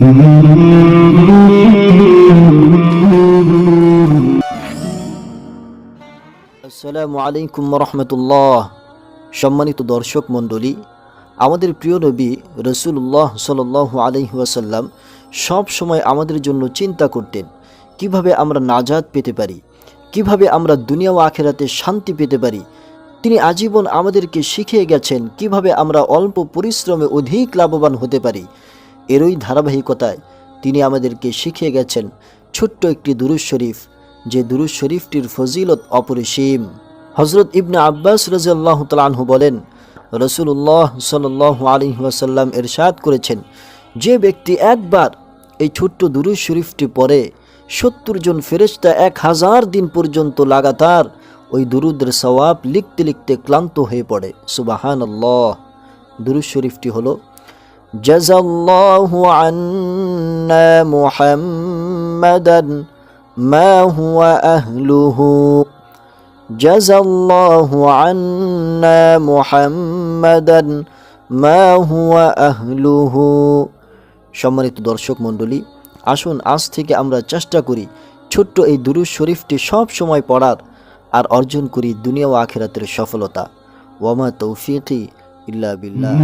আসসালামু আলাইকুম রহমতুল্লাহ। সম্মানিত দর্শক মণ্ডলী, আমাদের প্রিয় নবী রাসূলুল্লাহ সাল্লাল্লাহু আলাইহি ওয়াসাল্লাম সব সময় আমাদের জন্য চিন্তা করতেন কিভাবে আমরা নাজাত পেতে পারি, কিভাবে আমরা দুনিয়া ও আখিরাতে শান্তি পেতে পারি। তিনি আজীবন আমাদেরকে শিখিয়ে গেছেন কিভাবে আমরা অল্প পরিশ্রমে অধিক লাভবান হতে পারি। এরই ধারাবাহিকতায় তিনি আমাদেরকে শিখিয়ে গেছেন ছোট্ট একটি দুরূদ শরীফ, যে দুরূদ শরীফটির ফজিলত অপরিসীম। হযরত ইবনে আব্বাস রাদিয়াল্লাহু তাআলা আনহু বলেন, রাসূলুল্লাহ সাল্লাল্লাহু আলাইহি ওয়াসাল্লাম ইরশাদ করেছেন, যে ব্যক্তি একবার এই ছোট্ট দুরূদ শরীফটি পড়ে ৭০ জন ফেরেশতা ১০০০ দিন পর্যন্ত লাগাতার ওই দুরূদের সওয়াব লিখতে লিখতে ক্লান্ত হয়ে পড়ে। সুবহানাল্লাহ। দুরূদ শরীফটি হলো, জাযাল্লাহু আন্না মুহাম্মাদান মা হুয়া আহলুহু, জাযাল্লাহু আন্না মুহাম্মাদান মা হুয়া আহলুহু। সম্মানিত দর্শক মণ্ডলী, আসুন আজ থেকে আমরা চেষ্টা করি ছোট্ট এই দুরূদ শরীফটি সব সময় পড়ার, আর অর্জন করি দুনিয়া ও আখিরাতের সফলতা। ওয়ামা তৌফিকি ইল্লা বিল্লাহ।